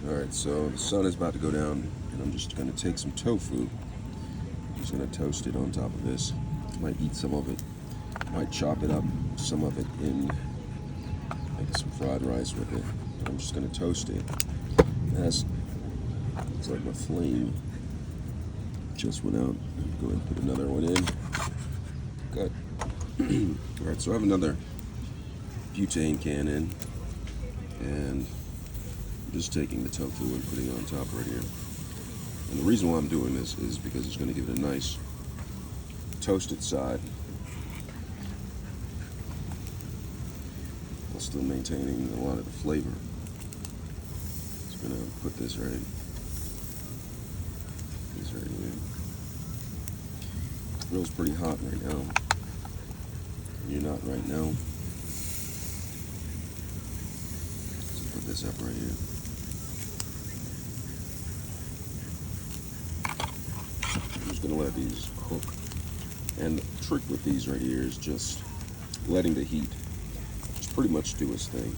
Alright, so the sun is about to go down, and I'm just going to take some tofu. I'm just going to toast it on top of this. Might eat some of it. Might chop it up, some of it in, make some fried rice with it. I'm just going to toast it. That's, it's like my flame just went out. Go ahead and put another one in. Good. Alright, so I have another butane can in, and I'm just taking the tofu and putting it on top right here. And the reason why I'm doing this is because it's going to give it a nice toasted side while still maintaining a lot of the flavor. Just going to put this right here. The grill's pretty hot right now. You're not right now. So put this up right here. I'm just going to let these cook. And the trick with these right here is just letting the heat just pretty much do its thing.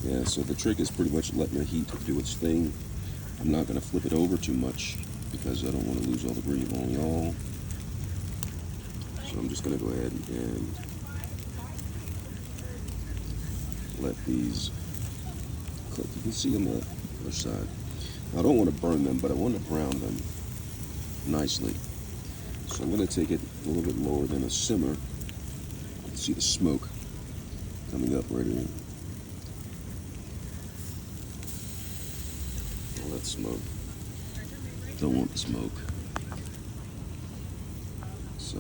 Yeah, so the trick is pretty much letting the heat do its thing. I'm not going to flip it over too much because I don't want to lose all the green oil. So I'm just going to go ahead and let these cook. You can see on the other side. Now, I don't want to burn them, but I want to brown them nicely. So I'm going to take it a little bit lower than a simmer. You can see the smoke coming up right here. All that smoke. Don't want the smoke. So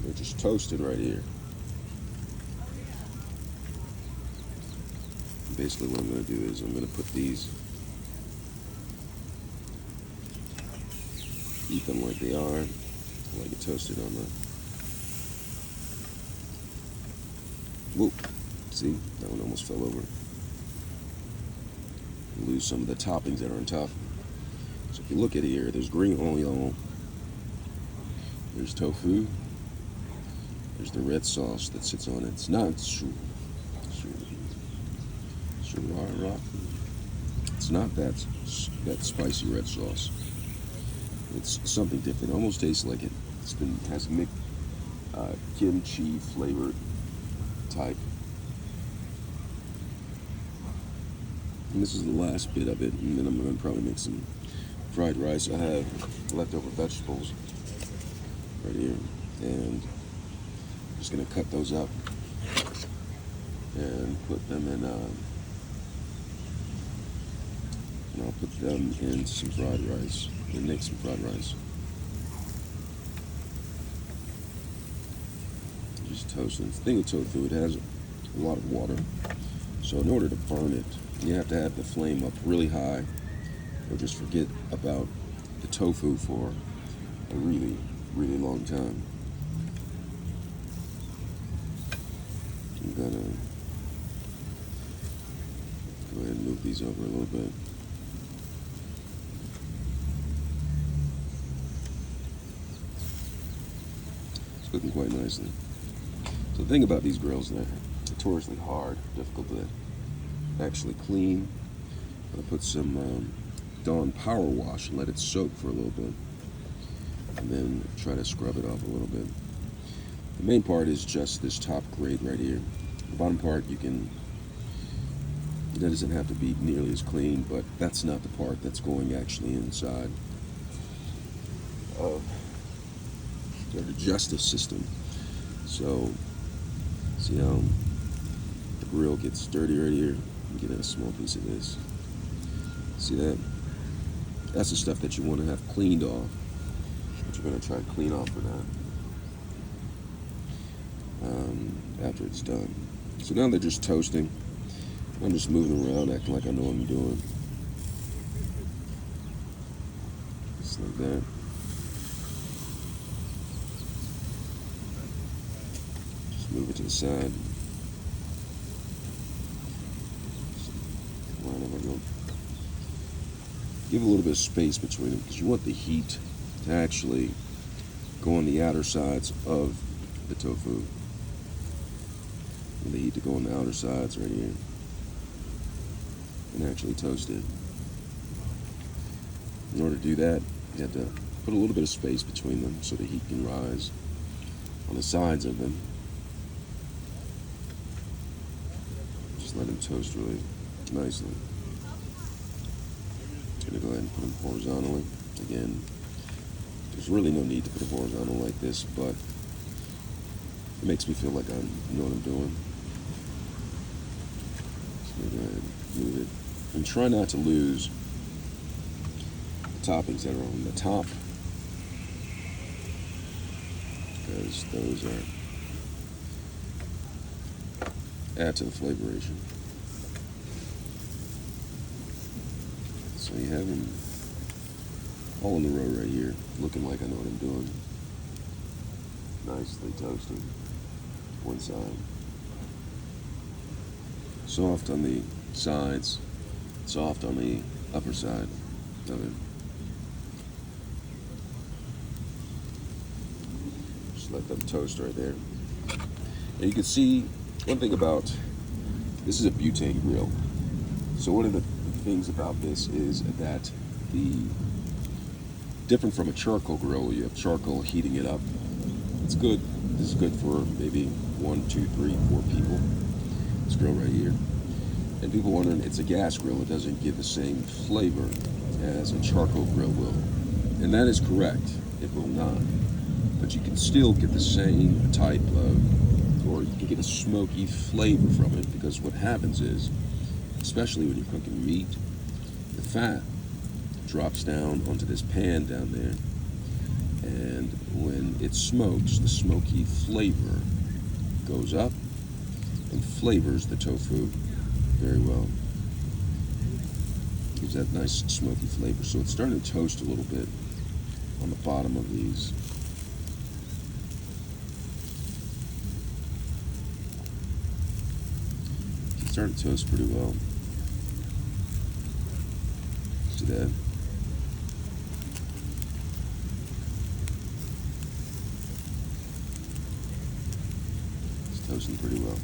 they're just toasted right here. Basically what I'm going to do is I'm going to put these, eat them like they are, like it toasted on the, whoop, see, that one almost fell over. Lose some of the toppings that are on top. So if you look at it here, there's green oil, there's tofu, there's the red sauce that sits on it. It's not it's not that spicy red sauce. It's something different. It almost tastes like it. Has kimchi flavored type. And this is the last bit of it, and then I'm going to probably make some fried rice. I have leftover vegetables right here, and I'm just going to cut those up and put them in. And I'll put them in some fried rice and make some fried rice. Just toast it. The thing with tofu, it has a lot of water, so in order to burn it, you have to have the flame up really high, or just forget about the tofu for a really, really long time. I'm gonna go ahead and move these over a little bit. It's cooking quite nicely. So the thing about these grills, they're notoriously hard, difficult to actually clean. I'm gonna put some Dawn Power Wash and let it soak for a little bit, and then try to scrub it off a little bit. The main part is just this top grate right here. The bottom part, that doesn't have to be nearly as clean, but that's not the part that's going actually inside of their digestive system. So see how the grill gets dirty right here? You get a small piece of this. See that? That's the stuff that you want to have cleaned off. But you're going to try to clean off for that after it's done. So now they're just toasting. I'm just moving around, acting like I know what I'm doing. Just like that. Just move it to the side. Give a little bit of space between them because you want the heat to actually go on the outer sides of the tofu. And the heat to go on the outer sides right here. And actually toast it. In order to do that, you have to put a little bit of space between them so the heat can rise on the sides of them. Just let them toast really nicely. I'm gonna go ahead and put them horizontally. Again, there's really no need to put it horizontal like this, but it makes me feel like I know what I'm doing. So I'm gonna go ahead and move it. And try not to lose the toppings that are on the top, because those add to the flavoration. So you have them all in a row right here, looking like I know what I'm doing. Nicely toasted, one side. Soft on the sides, soft on the upper side of it. Just let them toast right there. And you can see one thing about this is a butane grill. So one of the things about this is that the different from a charcoal grill, you have charcoal heating it up. It's good. This is good for maybe 1, 2, 3, 4 people. This grill right here. And people wondering, it's a gas grill. It doesn't give the same flavor as a charcoal grill will. And that is correct. It will not. But you can still get the same type of, or you can get a smoky flavor from it, because what happens is, especially when you're cooking meat, the fat drops down onto this pan down there, and when it smokes, the smoky flavor goes up and flavors the tofu very well. Gives that nice smoky flavor. So it's starting to toast a little bit on the bottom of these. It's starting to toast pretty well. See that? It's toasting pretty well.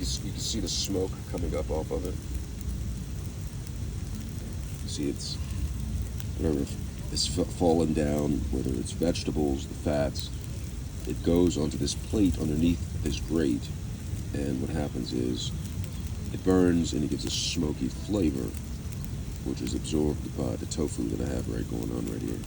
You can see the smoke coming up off of it. You see it's whatever is fallen down, whether it's vegetables, the fats, it goes onto this plate underneath this grate, and what happens is it burns and it gives a smoky flavor, which is absorbed by the tofu that I have going on right here.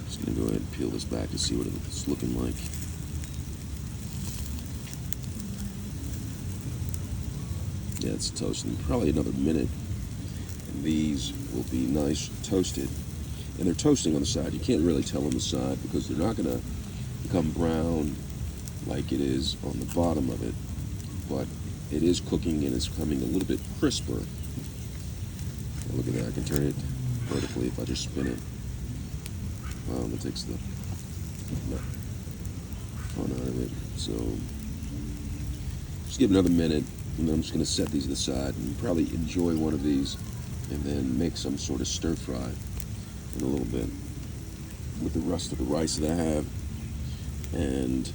Just gonna go ahead and peel this back to see what it's looking like. Yeah, it's toasting. Probably another minute, and these will be nice toasted. And they're toasting on the side. You can't really tell on the side because they're not gonna become brown like it is on the bottom of it, but it is cooking and it's becoming a little bit crisper. Look at that, I can turn it vertically if I just spin it. It takes the fun out of it. So just give it another minute, and then I'm just going to set these to the side and probably enjoy one of these, and then make some sort of stir fry in a little bit with the rest of the rice that I have, and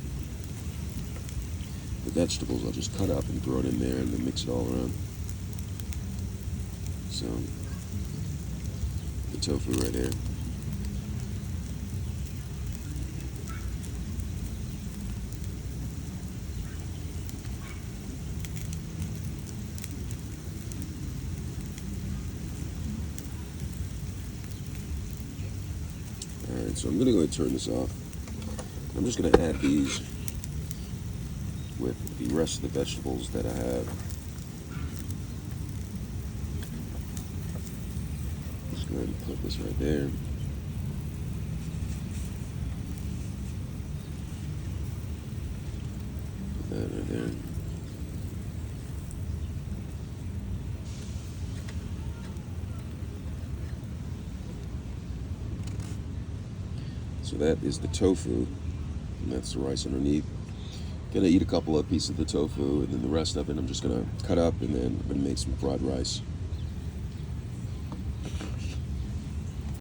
the vegetables I'll just cut up and throw it in there and then mix it all around. So the tofu right there. Alright, so I'm going to go ahead and turn this off. I'm just going to add these with the rest of the vegetables that I have. Just go ahead and put this right there. Put that right there. So that is the tofu, and that's the rice underneath. Gonna eat a couple of pieces of the tofu, and then the rest of it I'm just gonna cut up, and then I'm gonna make some fried rice.